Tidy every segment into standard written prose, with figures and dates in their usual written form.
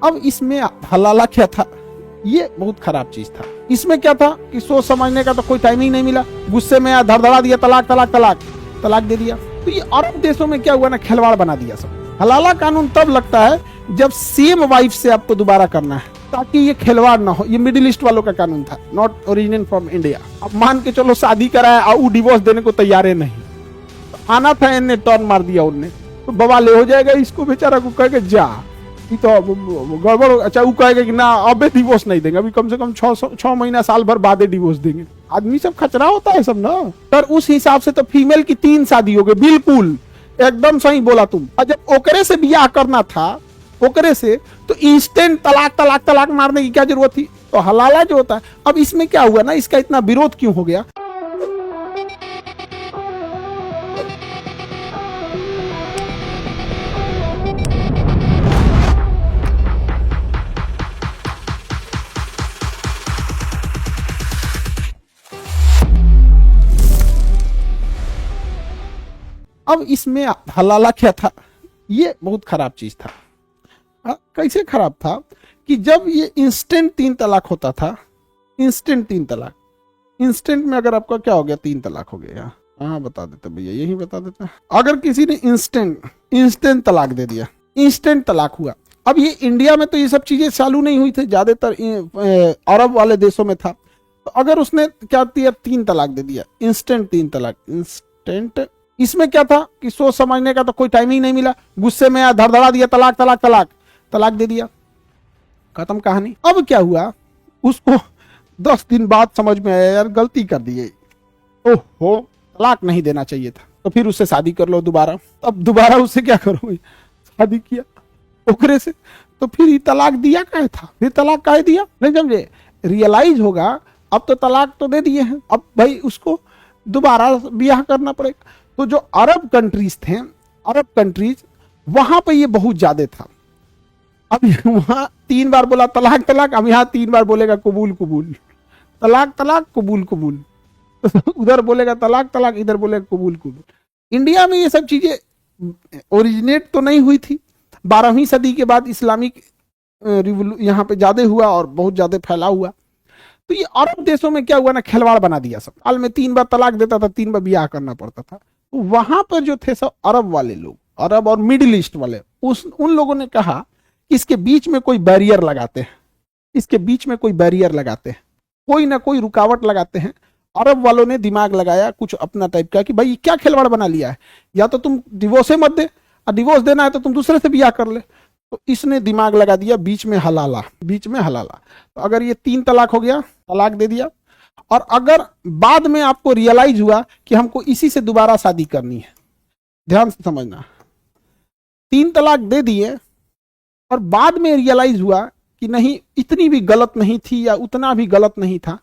अब इसमें हलाला क्या था, ये बहुत खराब चीज था। इसमें क्या था कि सोच समझने का तो कोई टाइम ही नहीं मिला, गुस्से में धड़धड़ा दिया, तलाक तलाक तलाक तलाक दे दिया। तो ये अरब देशों में क्या हुआ ना, खिलवाड़ बना दिया सब। हलाला कानून तब लगता है जब सेम वाइफ से आपको दोबारा करना है, ताकि ये खिलवाड़ ना हो। ये मिडिल ईस्ट वालों का कानून था, नॉट ओरिजिनेट फ्रॉम इंडिया। अब मान के चलो शादी कराया और डिवोर्स देने को तैयार है नहीं, तो आना था, इनने टर्न मार दिया उनने, तो बवाले हो जाएगा। इसको बेचारा को कह के जा, ये तो गड़बड़। अच्छा वो कहेगा कि ना अबे डिवोर्स नहीं देंगे, अभी कम से कम 6 महीना साल भर बाद डिवोर्स देंगे। आदमी सब खचरा होता है सब ना। पर उस हिसाब से तो फीमेल की 3 शादी हो गई, बिल्कुल एकदम सही बोला तुम। और जब ओकरे से ब्याह करना था, ओकरे से, तो इंस्टेंट तलाक तलाक तलाक मारने की क्या जरूरत थी। तो हलाला जो होता है, अब इसमें क्या हुआ ना, इसका इतना विरोध क्यों हो गया। अब इसमें हलाला क्या था, ये बहुत खराब चीज था। कैसे खराब था कि जब ये इंस्टेंट 3 तलाक होता था, इंस्टेंट 3 तलाक, इंस्टेंट में अगर आपका क्या हो गया, 3 तलाक हो गया। हाँ बता देते भैया, यही बता देते। अगर किसी ने इंस्टेंट तलाक दे दिया, इंस्टेंट तलाक हुआ। अब ये इंडिया में तो ये सब चीजें चालू नहीं हुई थी, ज्यादातर अरब वाले देशों में था। तो अगर उसने क्या किया, 3 तलाक दे दिया, इंस्टेंट 3 तलाक, इंस्टेंट। इसमें क्या था कि सोच समझने का तो कोई टाइम ही नहीं मिला, गुस्से में धड़धड़ा दिया, तलाक तलाक तलाक तलाक दे दिया, खत्म कहानी। अब क्या हुआ, उसको 10 दिन बाद समझ में आया यार गलती कर दी, ओहो तलाक नहीं देना चाहिए था। तो फिर उससे शादी कर लो दोबारा। अब दोबारा उससे क्या करो, शादी किया ओकरे से, तो फिर ये तलाक दिया क्या था, फिर तलाक काहे दिया, नहीं समझे। रियलाइज होगा अब तो तलाक तो दे दिए हैं, अब भाई उसको दोबारा ब्याह करना पड़ेगा। तो जो अरब कंट्रीज थे, अरब कंट्रीज, वहां पे ये बहुत ज्यादा था। अब वहां 3 बार बोला तलाक तलाक, अब यहाँ 3 बार बोलेगा कबूल कबूल, तलाक तलाक कबूल कबूल। उधर बोलेगा तलाक तलाक, इधर बोलेगा कबूल कबूल। इंडिया में ये सब चीजें ओरिजिनेट तो नहीं हुई थी। 12वीं सदी के बाद इस्लामिक यहाँ पे ज्यादा हुआ और बहुत ज्यादा फैला हुआ। तो ये अरब देशों में क्या हुआ ना, खिलवाड़ बना दिया सब। साल में 3 बार तलाक देता था, 3 बार ब्याह करना पड़ता था। तो वहां पर जो थे सब अरब वाले लोग, अरब और मिडिल ईस्ट वाले, उन लोगों ने कहा इसके बीच में कोई बैरियर लगाते हैं, इसके बीच में कोई बैरियर लगाते हैं, कोई ना कोई रुकावट लगाते हैं। अरब वालों ने दिमाग लगाया कुछ अपना टाइप का कि भाई क्या खिलवाड़ बना लिया है, या तो तुम डिवोर्स मत दे, और डिवोर्स देना है तो तुम दूसरे से ब्याह कर ले। तो इसने दिमाग लगा दिया बीच में हलाला, बीच में हलाला। तो अगर ये 3 तलाक हो गया, तलाक दे दिया, और अगर बाद में आपको रियलाइज हुआ कि हमको इसी से दोबारा शादी करनी है, ध्यान से समझना, 3 तलाक दे दिए और बाद में रियलाइज हुआ कि नहीं इतनी भी गलत नहीं थी या उतना भी गलत नहीं था,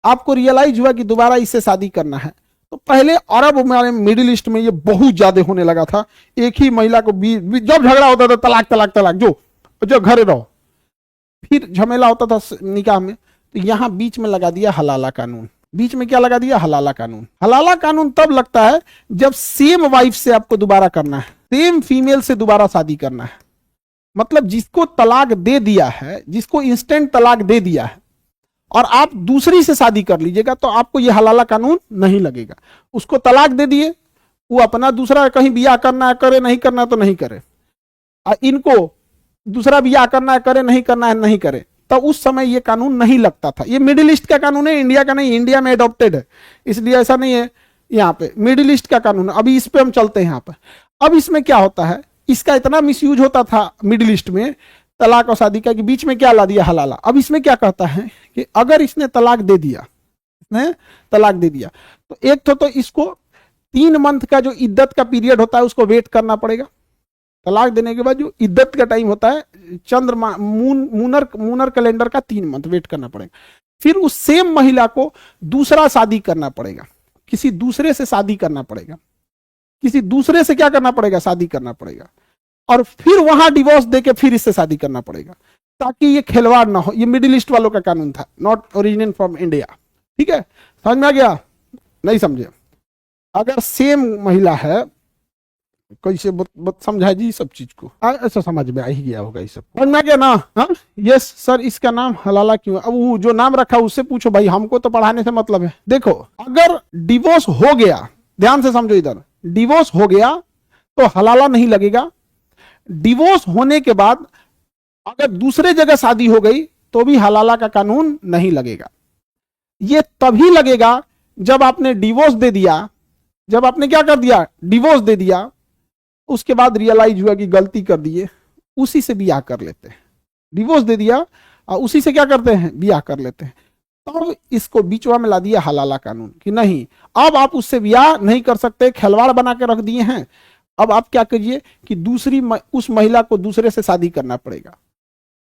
आपको रियलाइज हुआ कि दोबारा इससे शादी करना है। तो पहले अरब हमारे मिडिल ईस्ट में ये बहुत ज्यादा होने लगा था। एक ही महिला को जब झगड़ा होता था तलाक तलाक तलाक, जो घरे रहो, फिर झमेला होता था निकाह में, तो यहां बीच में लगा दिया हलाला कानून। बीच में क्या लगा दिया, हलाला कानून। हलाला कानून तब लगता है जब सेम वाइफ से आपको दोबारा करना है, सेम फीमेल से दोबारा शादी करना है। मतलब जिसको तलाक दे दिया है, जिसको इंस्टेंट तलाक दे दिया है, और आप दूसरी से शादी कर लीजिएगा, तो आपको यह हलाला कानून नहीं लगेगा। उसको तलाक दे दिए, वो अपना दूसरा कहीं ब्याह करना है करे, नहीं करना तो नहीं करे, और इनको दूसरा ब्याह करना है करे, नहीं करना है नहीं करे, तो उस समय ये कानून नहीं लगता था। ये मिडिल ईस्ट का कानून है, इंडिया का नहीं। इंडिया में एडॉप्टेड है, इसलिए ऐसा नहीं है। यहाँ पे मिडिल ईस्ट का कानून है। अभी इस पे हम चलते हैं यहाँ पर। अब इसमें क्या होता है, इसका इतना मिसयूज होता था मिडिल ईस्ट में तलाक और शादी का, कि बीच में क्या ला दिया, हलाला। अब इसमें क्या कहता है कि अगर इसने तलाक दे दिया, इसने तलाक दे दिया, तो एक तो इसको 3 मंथ का जो इद्दत का पीरियड होता है उसको वेट करना पड़ेगा। तलाक देने के बाद जो इद्दत का टाइम होता है, चंद्रमा मूनर कैलेंडर का 3 मंथ वेट करना पड़ेगा। फिर उस सेम महिला को दूसरा शादी करना पड़ेगा, किसी दूसरे से शादी करना पड़ेगा, किसी दूसरे से क्या करना पड़ेगा, शादी करना पड़ेगा, और फिर वहां डिवोर्स देके फिर इससे शादी करना पड़ेगा, ताकि ये खिलवाड़ ना हो। ये मिडिल ईस्ट वालों का कानून था, नॉट ओरिजिनेट फ्रॉम इंडिया। ठीक है, समझ में आ गया, नहीं समझे। अगर सेम महिला है, कैसे समझाए जी सब चीज को? ऐसा समझ में आ ही गया होगा ये सब, समझ में आ गया ना? हाँ यस सर, इसका नाम हलाला क्यों है? अब वो जो नाम रखा उससे पूछो भाई, हमको तो पढ़ाने से मतलब है। देखो अगर डिवोर्स हो गया, ध्यान से समझो, इधर डिवोर्स हो गया तो हलाला नहीं लगेगा। डिवोर्स होने के बाद अगर दूसरे जगह शादी हो गई तो भी हलाला का कानून नहीं लगेगा। ये तभी लगेगा जब आपने डिवोर्स दे दिया, जब आपने क्या कर दिया, डिवोर्स दे दिया, उसके बाद रियलाइज हुआ कि गलती कर दिए, उसी से ब्याह कर लेते हैं। डिवोर्स दे दिया और उसी से क्या करते हैं, ब्याह कर लेते हैं। तब इसको बीचवा में ला दिया हलाला कानून कि नहीं, अब आप उससे ब्याह नहीं कर सकते, खिलवाड़ बना के रख दिए हैं। अब आप क्या करिए कि उस महिला को दूसरे से शादी करना पड़ेगा।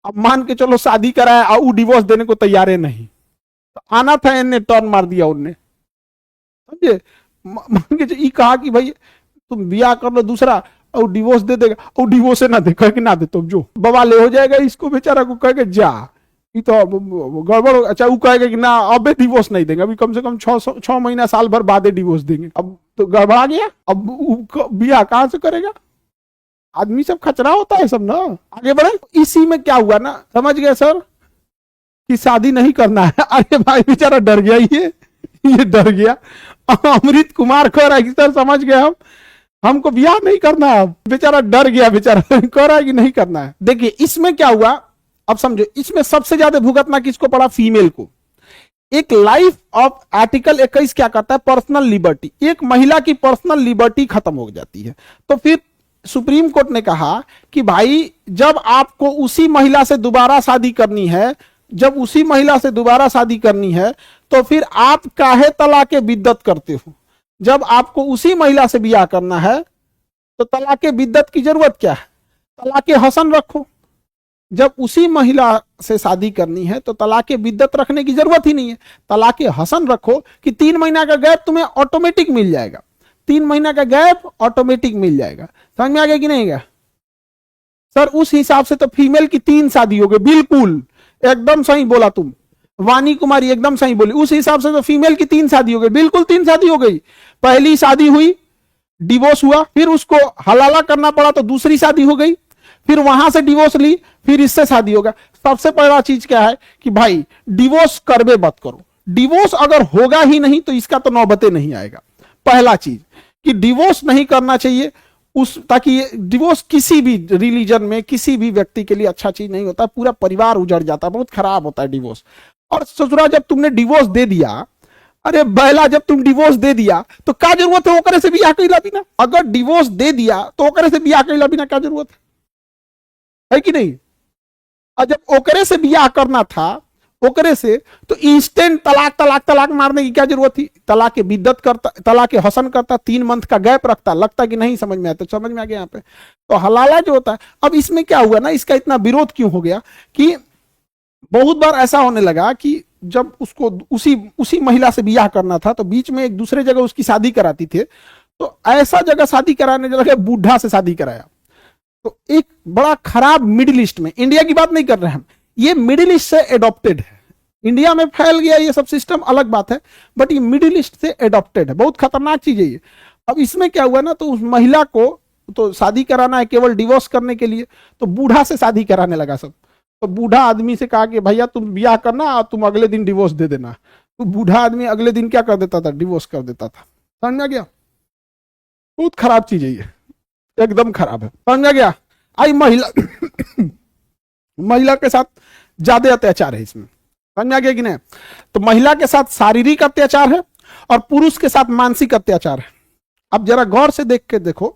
अब मान के चलो शादी कराया और वो डिवोर्स देने को तैयार है नहीं, तो आना था, इन्हें टर्न मार दिया उनने, समझे? मान के कहा कि भाई तुम ब्याह कर लो दूसरा और डिवोर्स दे देगा, और डिवोर्स ना दे, कह कि ना दे तो जो बवाले हो जाएगा, इसको बेचारा को कह के जा, ये तो गड़बड़। अच्छा वो कहेगा कि ना अब डिवोर्स नहीं देंगे, अभी कम से कम 6 महीना साल भर बाद डिवोर्स देंगे, अब तो गड़बड़ा गया, अब ब्याह कहां से करेगा? आदमी सब खचरा होता है सब ना। आगे बढ़े, इसी में क्या हुआ ना, समझ गए सर कि शादी नहीं करना है। अरे भाई बेचारा डर गया, ये डर गया। अमृत कुमार कह रहा है कि सर समझ गए, हमको ब्याह नहीं करना है। बेचारा डर गया, बेचारा कह रहा है कि नहीं करना है। देखिए इसमें क्या हुआ, अब समझो, इसमें सबसे ज्यादा भुगतना किसको पड़ा, फीमेल को। एक लाइफ ऑफ आर्टिकल 21 क्या कहता है, पर्सनल लिबर्टी, एक महिला की पर्सनल लिबर्टी खत्म हो जाती है। तो फिर सुप्रीम कोर्ट ने कहा कि भाई जब आपको उसी महिला से दोबारा शादी करनी है, जब उसी महिला से दोबारा शादी करनी है, तो फिर आप काहे तलाके बिद्दत करते हो? जब आपको उसी महिला से ब्याह करना है तो तलाके बिद्दत की जरूरत क्या है? तलाके हसन रखो। जब उसी महिला से शादी करनी है तो तलाके बिद्दत रखने की जरूरत ही नहीं है, तलाके हसन रखो कि 3 महीना का गैप तुम्हें ऑटोमेटिक मिल जाएगा, 3 महीना का गैप ऑटोमेटिक मिल जाएगा। समझ में आ गया कि नहीं गया सर? उस हिसाब से तो फीमेल की 3 शादी हो गई, बिल्कुल एकदम सही बोला तुम, वानी कुमारी एकदम सही बोली। उस हिसाब से तो फीमेल की 3 शादी हो गई, बिल्कुल 3 शादी हो गई। पहली शादी हुई, डिवोर्स हुआ, फिर उसको हलाला करना पड़ा तो दूसरी शादी हो गई, फिर वहां से डिवोर्स ली, फिर इससे शादी होगा। सबसे पहला चीज क्या है कि भाई डिवोर्स करबे मत करो। डिवोर्स अगर होगा ही नहीं तो इसका तो नौबते नहीं आएगा। पहला चीज कि डिवोर्स नहीं करना चाहिए, ताकि डिवोर्स किसी भी रिलीजन में किसी भी व्यक्ति के लिए अच्छा चीज नहीं होता, पूरा परिवार उजड़ जाता है, बहुत खराब होता है डिवोर्स। और ससुरा जब तुमने डिवोर्स दे दिया, अरे बैला जब तुम डिवोर्स दे दिया तो क्या जरूरत है ओकरे से ब्याह कैला बिना? अगर डिवोर्स दे दिया तो ओकरे से ब्याह कैला बिना क्या जरूरत है कि नहीं? और जब ओकरे से ब्याह करना था ओकरे से, तो इंस्टेंट तलाक तलाक तलाक मारने की क्या जरूरत थी? तलाक के बिद्दत करता, तलाक के हसन करता, 3 मंथ का गैप रखता। लगता कि नहीं समझ में आता, तो समझ में आ गया यहाँ पे। तो हलाला जो होता है, अब इसमें क्या हुआ ना, इसका इतना विरोध क्यों हो गया कि बहुत बार ऐसा होने लगा कि जब उसको उसी महिला से ब्याह करना था तो बीच में एक दूसरे जगह उसकी शादी कराती थे, तो ऐसा जगह शादी कराने लगे, बूढ़ा से शादी कराया। तो एक बड़ा खराब मिडिल ईस्ट में, इंडिया की बात नहीं कर रहे हम, ये मिडिल ईस्ट से एडॉप्टेड है। इंडिया में फैल गया ये सब सिस्टम अलग बात है, बट ये मिडिल ईस्ट से एडॉप्टेड है, बहुत खतरनाक चीज है ये। अब इसमें क्या हुआ ना, तो उस महिला को तो शादी कराना है केवल डिवोर्स करने के लिए, तो बूढ़ा से शादी कराने लगा सब। तो बूढ़ा आदमी से कहा कि भैया तुम ब्याह करना और तुम अगले दिन डिवोर्स दे देना। तो बूढ़ा आदमी अगले दिन क्या कर देता था, डिवोर्स कर देता था। समझ में गया? बहुत खराब चीज है ये, एकदम खराब है। समझ में गया? आई महिला महिला के साथ ज्यादा अत्याचार है इसमें। समझ में आ गया कि नहीं? तो महिला के साथ शारीरिक अत्याचार है और पुरुष के साथ मानसिक अत्याचार है। अब जरा गौर से देख के देखो,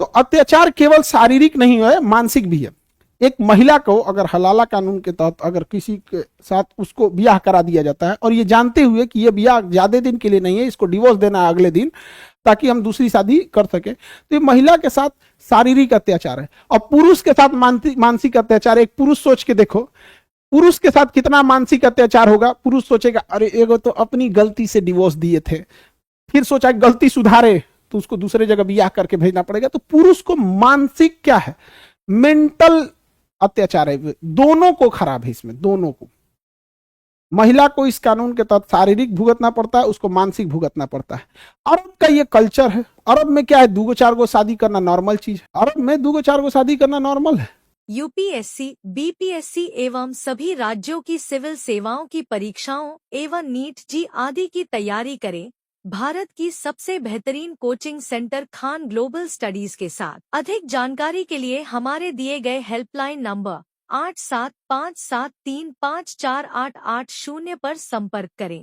तो अत्याचार केवल शारीरिक नहीं है, मानसिक भी है। एक महिला को अगर हलाला कानून के तहत अगर किसी के साथ उसको ब्याह करा दिया जाता है और ये जानते हुए कि ये ब्याह ज्यादा दिन के लिए नहीं है, इसको डिवोर्स देना है अगले दिन ताकि हम दूसरी शादी कर सके, तो ये महिला के साथ शारीरिक अत्याचार है। और पुरुष के साथ मानसिक अत्याचार है। एक पुरुष सोच के देखो, पुरुष के साथ कितना मानसिक अत्याचार होगा। पुरुष सोचेगा अरे एगो तो अपनी गलती से डिवोर्स दिए थे, फिर सोचा गलती सुधारे तो उसको दूसरे जगह ब्याह करके भेजना पड़ेगा। तो पुरुष को मानसिक क्या है, मेंटल अत्याचार है। दोनों को खराब है इसमें, दोनों को। महिला को इस कानून के तहत शारीरिक भुगतना पड़ता है, उसको मानसिक भुगतना पड़ता है। अरब का ये कल्चर है। अरब में क्या है, 2 4 गो शादी करना नॉर्मल चीज है। अरब में 2 4 गो शादी करना नॉर्मल है। यूपीएससी, बीपीएससी एवं सभी राज्यों की सिविल सेवाओं की परीक्षाओं एवं नीट जी आदि की तैयारी करें भारत की सबसे बेहतरीन coaching centre Khan global studies के साथ। अधिक जानकारी के लिए हमारे दिए गए हेल्पलाइन नंबर 8757354880 पर संपर्क करें।